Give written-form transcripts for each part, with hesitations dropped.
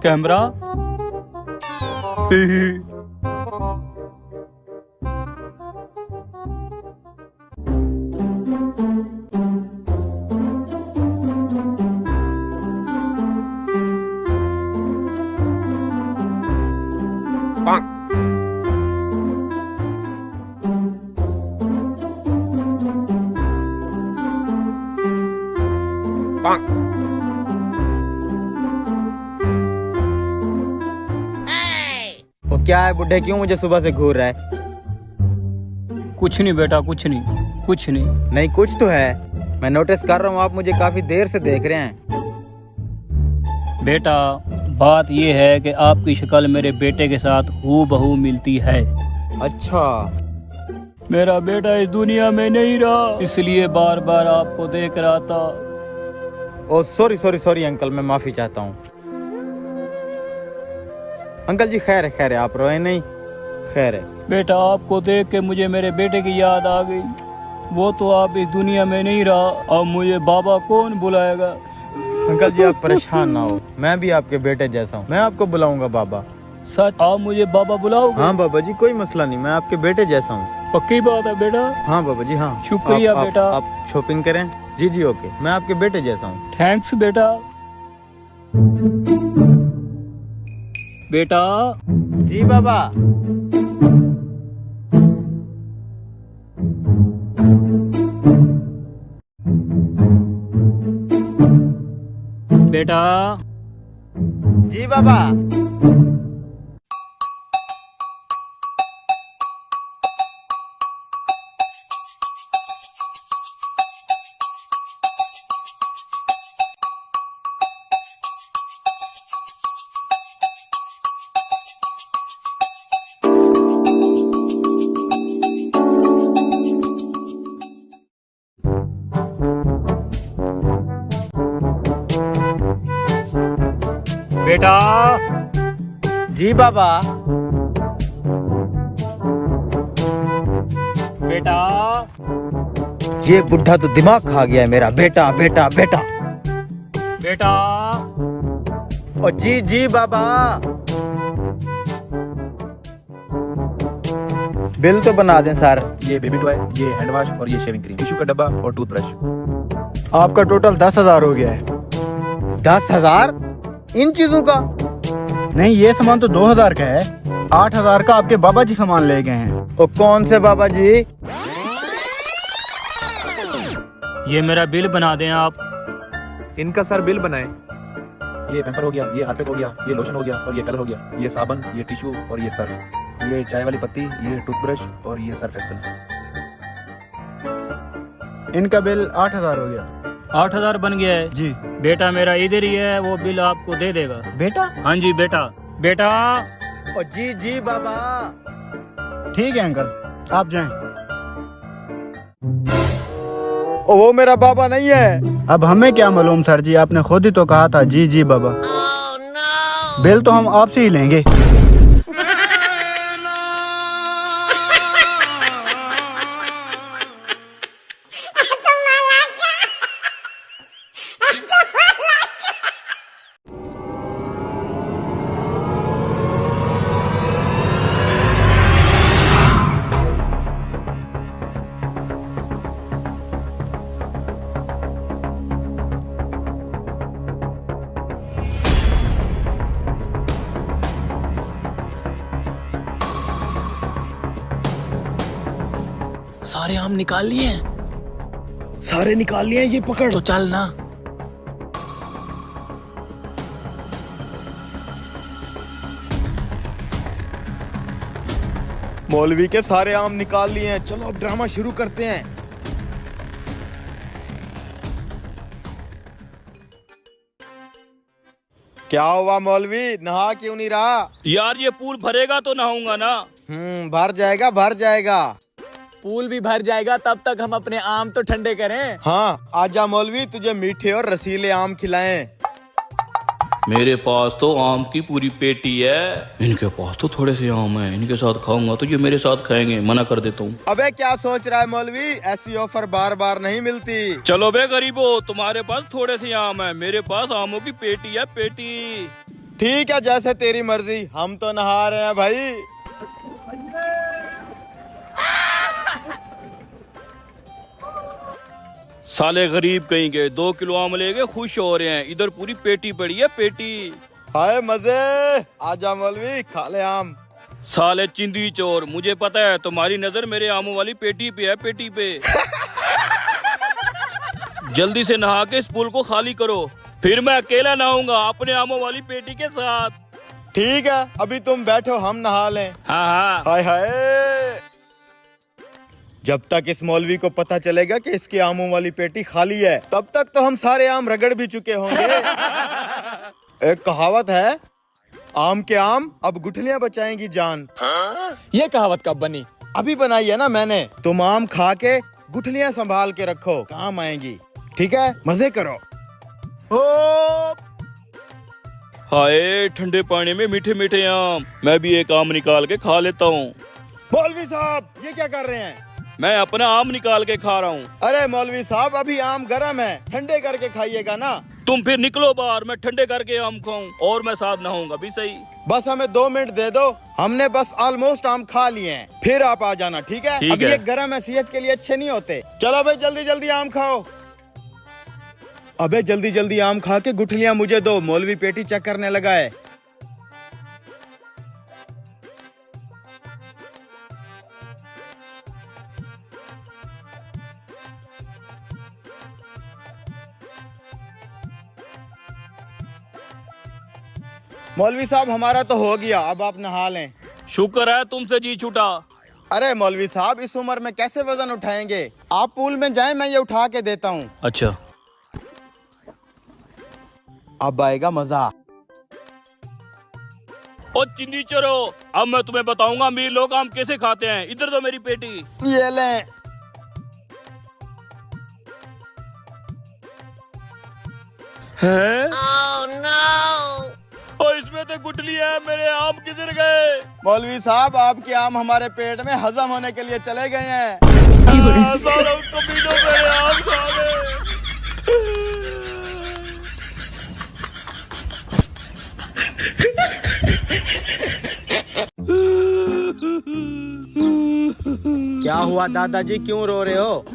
Camera. वो क्या है बुड्ढे, क्यों मुझे सुबह से घूर रहा है? कुछ नहीं बेटा, कुछ नहीं, कुछ नहीं। नहीं कुछ तो है, मैं नोटिस कर रहा हूँ, आप मुझे काफी देर से देख रहे हैं। बेटा बात ये है कि आपकी शक्ल मेरे बेटे के साथ हूबहू मिलती है। अच्छा, मेरा बेटा इस दुनिया में नहीं रहा, इसलिए बार बार आपको देख रहा था। ओ सॉरी सॉरी सॉरी अंकल, मैं माफी चाहता हूँ। अंकल जी खैर है, आप रोए नहीं, खैर है। बेटा आपको देख के मुझे मेरे बेटे की याद आ गई। वो तो आप इस दुनिया में नहीं रहा, अब मुझे बाबा कौन बुलाएगा? अंकल जी आप परेशान ना हो, मैं भी आपके बेटे जैसा हूँ, मैं आपको बुलाऊंगा बाबा। सच आप मुझे बाबा बुलाओगे? हाँ बाबा जी, कोई मसला नहीं, मैं आपके बेटे जैसा हूँ। पक्की बात है बेटा? हाँ बाबा जी हाँ। शुक्रिया बेटा। आप शॉपिंग करें। जी जी ओके, मैं आपके बेटे जैसा हूँ। थैंक्स बेटा। बेटा। जी बाबा। बेटा। जी बाबा। बेटा। जी बाबा। बेटा। ये बुढ़ा तो दिमाग खा गया है मेरा, बेटा बेटा बेटा। बेटा। ओ जी जी बाबा। बिल तो बना दें सर। ये बेबी टॉय, ये हैंड वॉश और ये शेविंग क्रीम, टिश्यू का डब्बा और टूथब्रश। आपका टोटल 10,000 हो गया है। 10,000 इन चीजों का? नहीं, ये सामान तो 2,000 का है। 8,000 का आपके बाबा जी सामान ले गए हैं। ओ कौन से बाबा जी? ये मेरा बिल बना दें आप। इनका सर बिल बनाए। ये पेपर हो गया, ये हार्पिक हो गया, ये लोशन हो गया और ये कलर हो गया, ये साबन, ये टिश्यू और ये सर्फ, ये चाय वाली पत्ती, ये टूथब्रश और ये सर्फ एक्सेल। इनका बिल 8,000 हो गया। 8,000 बन गया है जी। बेटा मेरा इधर ही है, वो बिल आपको दे देगा। बेटा? हाँ जी बेटा। बेटा। ओ जी जी बाबा। ठीक है अंकल, आप जाएं। ओ वो मेरा बाबा नहीं है। अब हमें क्या मालूम सर जी, आपने खुद ही तो कहा था जी जी बाबा। बिल तो हम आपसे ही लेंगे। सारे आम निकाल लिए हैं? सारे निकाल लिए, ये पकड़। तो चल ना। मौलवी के सारे आम निकाल लिए हैं, चलो अब ड्रामा शुरू करते हैं। क्या हुआ मौलवी, नहा क्यों नहीं रहा? यार ये पूल भरेगा तो नहाऊंगा ना। भर जाएगा भर जाएगा। पूल भी भर जाएगा, तब तक हम अपने आम तो ठंडे करें। हाँ आजा मौलवी, तुझे मीठे और रसीले आम खिलाएं। मेरे पास तो आम की पूरी पेटी है। इनके पास तो थोड़े से आम है, इनके साथ खाऊंगा तो ये मेरे साथ खाएंगे, मना कर देता हूँ। अबे क्या सोच रहा है मौलवी, ऐसी ऑफर बार बार नहीं मिलती। चलो बे गरीबो, तुम्हारे पास थोड़े से आम है, मेरे पास आमों की पेटी है, पेटी। ठीक है, जैसे तेरी मर्जी, हम तो नहा रहे हैं भाई। साले गरीब कहीं के 2 किलो आम ले गए, खुश हो रहे हैं। इधर पूरी पेटी पड़ी है, पेटी। हाय मजे, आजा मौलवी, खा ले आम। साले चिंदी चोर, मुझे पता है तुम्हारी नजर मेरे आमों वाली पेटी पे है, पेटी पे। जल्दी से नहा के इस पूल को खाली करो, फिर मैं अकेला नहाऊंगा अपने आमों वाली पेटी के साथ। ठीक है, अभी तुम बैठो, हम नहा लें। हाँ हाँ। हाय हाय, जब तक इस मौलवी को पता चलेगा कि इसकी आमों वाली पेटी खाली है, तब तक तो हम सारे आम रगड़ भी चुके होंगे। एक कहावत है, आम के आम अब गुठलियां बचाएंगी जान। ये कहावत कब बनी? अभी बनाई है ना मैंने। तुम आम खा के गुठलियां संभाल के रखो, काम आएंगी। ठीक है, मजे करो। ओ हाय, ठंडे पानी में मीठे मीठे आम। मैं भी एक आम निकाल के खा लेता हूँ। मौलवी साहब, ये क्या कर रहे हैं? मैं अपना आम निकाल के खा रहा हूँ। अरे मौलवी साहब, अभी आम गर्म है, ठंडे करके खाइएगा ना। तुम फिर निकलो बाहर, मैं ठंडे करके आम खाऊं और मैं साथ नहाऊंगा भी सही। बस हमें 2 मिनट दे दो, हमने बस ऑलमोस्ट आम खा लिए हैं, फिर आप आ जाना। ठीक है? ठीक अभी है। ये गर्म है, सेहत के लिए अच्छे नहीं होते। चलो भाई, जल्दी जल्दी आम खाओ। अबे जल्दी जल्दी आम खा के गुठलियां मुझे दो, मौलवी पेटी चेक करने लगा है। मौलवी साहब, हमारा तो हो गया, अब आप नहा लें। शुक्र है तुमसे जी छूटा। अरे मौलवी साहब, इस उम्र में कैसे वजन उठाएंगे? आप पूल में जाएं, मैं ये उठा के देता हूँ। अच्छा, अब आएगा मजा। ओ चिंदी चोरो, अब मैं तुम्हें बताऊंगा अमीर लोग आम कैसे खाते हैं। इधर तो मेरी पेटी। ये लें। हैं? और इसमें तो गुठली है, मेरे आम किधर गए? मौलवी साहब, आपके आम हमारे पेट में हजम होने के लिए चले गए हैं। साला उसको पीटो, मेरे आम खा गए। क्या हुआ दादाजी, क्यों रो रहे हो?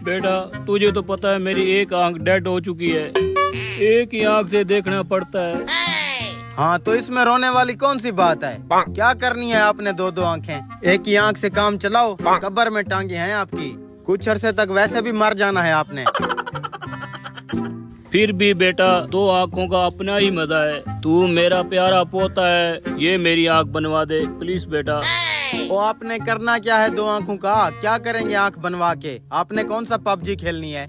बेटा, तुझे तो पता है मेरी एक आंख डेड हो चुकी है, एक ही आंख से देखना पड़ता है। हाँ, तो इसमें रोने वाली कौन सी बात है? क्या करनी है आपने 2-2 आंखें? एक ही आंख से काम चलाओ, कब्र में टांगे हैं आपकी। कुछ अरसे तक वैसे भी मर जाना है आपने। फिर भी बेटा, 2 आंखों का अपना ही मजा है। तू मेरा प्यारा पोता है, ये मेरी आंख बनवा दे प्लीज बेटा। वो आपने करना क्या है 2 आंखों का? क्या करेंगे आंख बनवा के? आपने कौन सा पबजी खेलनी है?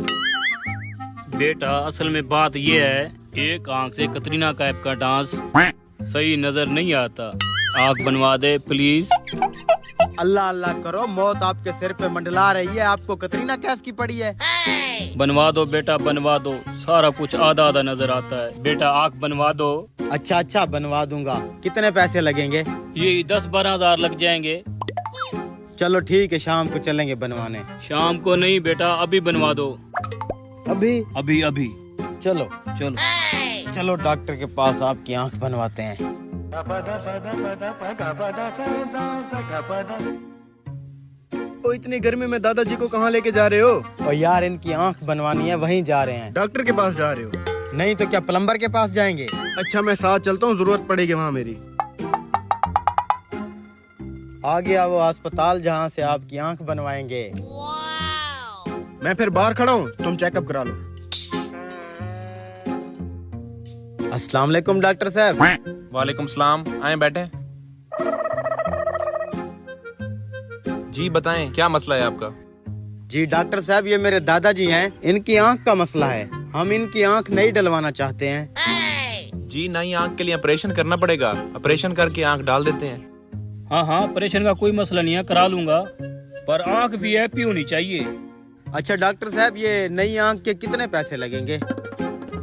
बेटा, असल में बात ये है, एक आंख से कतरीना कैफ का डांस सही नजर नहीं आता। आंख बनवा दे प्लीज। अल्लाह अल्लाह करो, मौत आपके सिर पे मंडला रही है, आपको कतरीना कैफ की पड़ी है। बनवा दो बेटा, बनवा दो, सारा कुछ आधा आधा नजर आता है। बेटा आंख बनवा दो। अच्छा अच्छा, बनवा दूंगा। कितने पैसे लगेंगे? ये 10-12 हजार लग जाएंगे। चलो ठीक है, शाम को चलेंगे बनवाने। शाम को नहीं बेटा, अभी बनवा दो। अभी? अभी अभी। चलो चलो चलो, डॉक्टर के पास आपकी आंख बनवाते हैं। ओ, इतनी गर्मी में दादाजी को कहाँ लेके जा रहे हो? और यार, इनकी आंख बनवानी है, वहीं जा रहे हैं। डॉक्टर के पास जा रहे हो? नहीं तो क्या प्लम्बर के पास जाएंगे? अच्छा, मैं साथ चलता हूँ, जरूरत पड़ेगी वहाँ मेरी। आ गया वो अस्पताल जहाँ से आपकी आंख बनवाएंगे। मैं फिर बाहर खड़ा हूँ, तुम चेकअप करा लो। अस्सलाम वालेकुम डॉक्टर साहब। वालेकुम सलाम, आए बैठे। जी बताएं, क्या मसला है आपका? जी डॉक्टर साहब, ये मेरे दादाजी हैं, इनकी आंख का मसला है। हम इनकी आंख नहीं डलवाना चाहते हैं। जी नई आंख के लिए ऑपरेशन करना पड़ेगा, ऑपरेशन करके आंख डाल देते हैं। हाँ हाँ, ऑपरेशन का कोई मसला नहीं है, करा लूंगा, पर आंख VIP होनी चाहिए। अच्छा डॉक्टर साहब, ये नई आंख के कितने पैसे लगेंगे?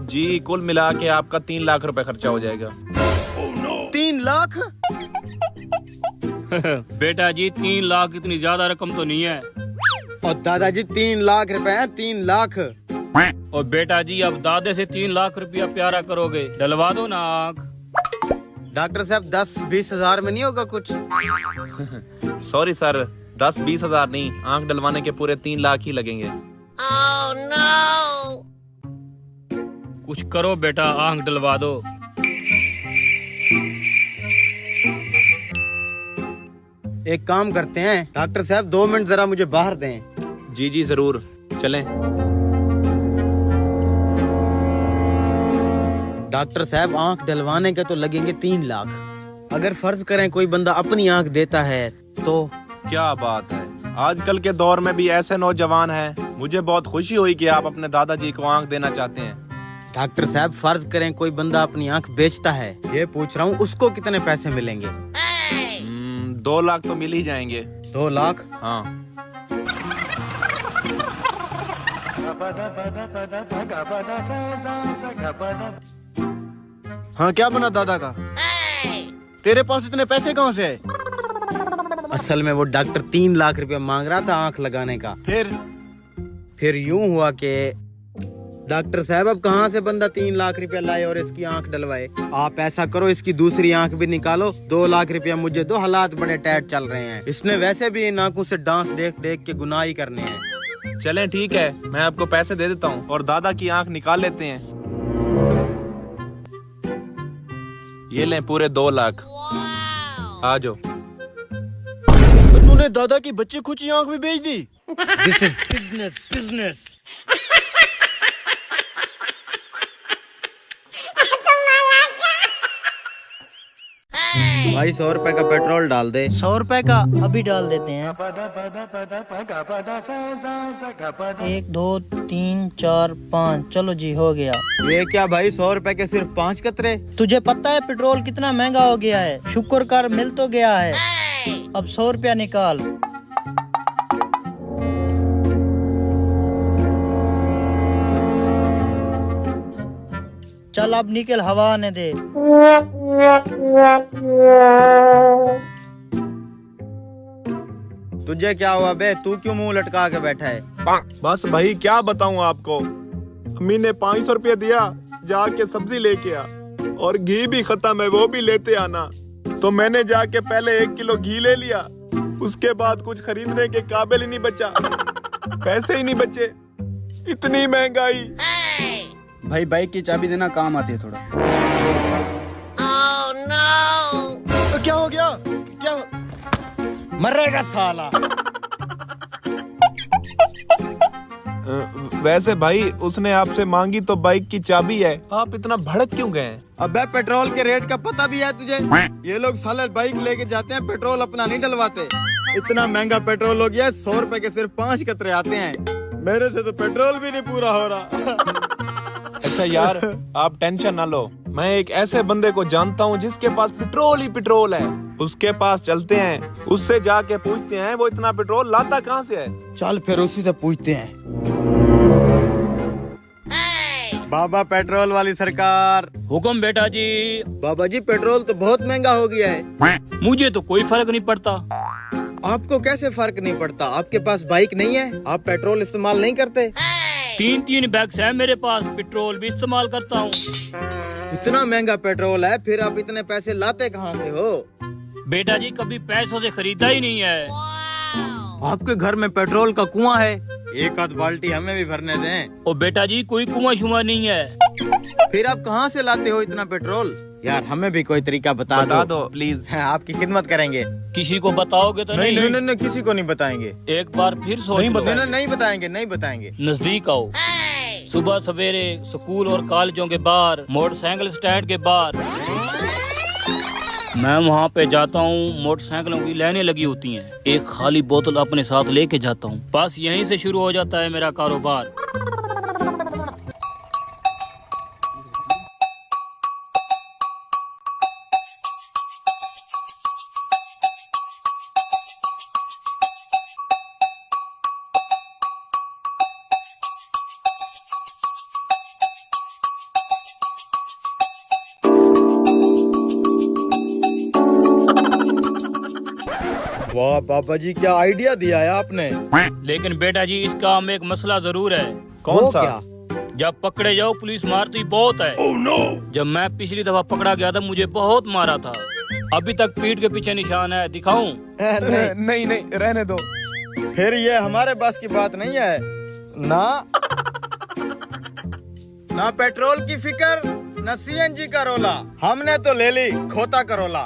जी कुल मिला के आपका 3 लाख रुपए खर्चा हो जाएगा। 3 लाख? बेटा जी, 3 लाख इतनी ज्यादा रकम तो नहीं है। और दादाजी 3 लाख रुपए हैं, 3 लाख। और बेटा जी अब दादे से 3 लाख रुपया प्यारा करोगे, डलवा दो ना आँख। डॉक्टर साहब 10-20 हजार में नहीं होगा कुछ? सॉरी सर, 10-20 हजार नहीं, आंख डलवाने के पूरे 3 लाख ही लगेंगे। कुछ करो बेटा, आँख डलवा दो। एक काम करते हैं डॉक्टर साहब, 2 मिनट जरा मुझे बाहर दें। जी जी जरूर, चलें। डॉक्टर साहब आंख डलवाने के तो लगेंगे 3 लाख। अगर फर्ज करें कोई बंदा अपनी आंख देता है तो? क्या बात है, आजकल के दौर में भी ऐसे नौजवान हैं। मुझे बहुत खुशी हुई कि आप अपने दादाजी को आंख देना चाहते हैं। डॉक्टर साहब फर्ज करें कोई बंदा अपनी आंख बेचता है, ये पूछ रहा हूँ उसको कितने पैसे मिलेंगे? 2 लाख तो मिल ही जाएंगे। 2 लाख? हाँ। हाँ क्या बना दादा का? तेरे पास इतने पैसे कहाँ से? असल में वो डॉक्टर 3 लाख रुपया मांग रहा था आंख लगाने का। फिर यूं हुआ कि डॉक्टर साहब अब कहाँ से बंदा 3 लाख रुपया लाए और इसकी आंख डलवाए? आप ऐसा करो, इसकी दूसरी आंख भी निकालो, 2 लाख रुपया मुझे दो, हालात बड़े टाइट चल रहे हैं। इसने वैसे भी इन आंखों से डांस देख देख के गुनाह ही करने हैं। चलें ठीक है, मैं आपको पैसे दे देता हूँ और दादा की आंख निकाल लेते हैं। ये लें पूरे 2 लाख। आ जाओ। तो तूने दादा की बच्ची खुची आंख भी बेच दी? This is business. भाई 100 रुपए का पेट्रोल डाल दे। 100 रुपए का अभी डाल देते हैं। 1 2 3 4 5, चलो जी हो गया। ये क्या भाई, 100 रुपए के सिर्फ 5 कतरे? तुझे पता है पेट्रोल कितना महंगा हो गया है? शुक्र कर मिल तो गया है। अब 100 रुपया निकाल। चल अब निकल, हवा आने दे। तुझे क्या हुआ बे, तू क्यों मुंह लटका के बैठा है? बस भाई क्या बताऊँ आपको, अम्मी ने 500 रुपया दिया, जाके सब्जी लेके आ, और घी भी खत्म है, वो भी लेते आना। तो मैंने जाके पहले 1 किलो घी ले लिया, उसके बाद कुछ खरीदने के काबिल ही नहीं बचा, पैसे ही नहीं बचे, इतनी महंगाई। भाई बाइक की चाबी देना, काम आती है थोड़ा। तो क्या हो गया? क्या मरेगा साला? वैसे भाई उसने आपसे मांगी तो बाइक की चाबी है, आप इतना भड़क क्यों गए? अबे पेट्रोल के रेट का पता भी है तुझे? ये लोग साले बाइक लेके जाते हैं, पेट्रोल अपना नहीं डलवाते। इतना महंगा पेट्रोल हो गया है, 100 रुपए के सिर्फ 5 कतरे आते हैं। मेरे से तो पेट्रोल भी नहीं पूरा हो रहा। अच्छा यार आप टेंशन ना लो, मैं एक ऐसे बंदे को जानता हूँ जिसके पास पेट्रोल ही पेट्रोल है, उसके पास चलते हैं, उससे जाके पूछते हैं वो इतना पेट्रोल लाता कहाँ से है। चल फिर उसी से पूछते हैं। बाबा पेट्रोल वाली सरकार। हुक्म बेटा जी। बाबा जी पेट्रोल तो बहुत महंगा हो गया है। मुझे तो कोई फर्क नहीं पड़ता। आपको कैसे फर्क नहीं पड़ता? आपके पास बाइक नहीं है, आप पेट्रोल इस्तेमाल नहीं करते? 3 बैग्स हैं मेरे पास, पेट्रोल भी इस्तेमाल करता हूँ। इतना महंगा पेट्रोल है, फिर आप इतने पैसे लाते कहाँ से हो? बेटा जी कभी पैसों से खरीदा ही नहीं है। आपके घर में पेट्रोल का कुआं है, एक आध बाल्टी हमें भी भरने दें। ओ बेटा जी कोई कुआं शुआ नहीं है। फिर आप कहाँ से लाते हो इतना पेट्रोल? यार हमें भी कोई तरीका बता दो प्लीज। आपकी खिदमत करेंगे। किसी को बताओगे तो नहीं? नहीं, किसी को नहीं बताएंगे। एक बार फिर सोच लो। नहीं बताएंगे। नजदीक आओ, सुबह सवेरे स्कूल और कॉलेजों के बाहर, मोटरसाइकिल स्टैंड के बाहर मैं वहाँ पे जाता हूँ, मोटरसाइकिलों की लाइनें लगी होती हैं, एक खाली बोतल अपने साथ लेके जाता हूँ, बस यहीं से शुरू हो जाता है मेरा कारोबार। वाह बाबा जी क्या आइडिया दिया है आपने। लेकिन बेटा जी इस काम में एक मसला जरूर है। कौन सा? जब पकड़े जाओ पुलिस मारती बहुत है। जब मैं पिछली दफा पकड़ा गया था मुझे बहुत मारा था। अभी तक पीठ के पीछे निशान है, दिखाऊं? नहीं नहीं रहने दो। फिर ये हमारे बस की बात नहीं है ना। ना पेट्रोल की फिक्र, ना सीएनजी का रोला, हमने तो ले ली खोता करोला।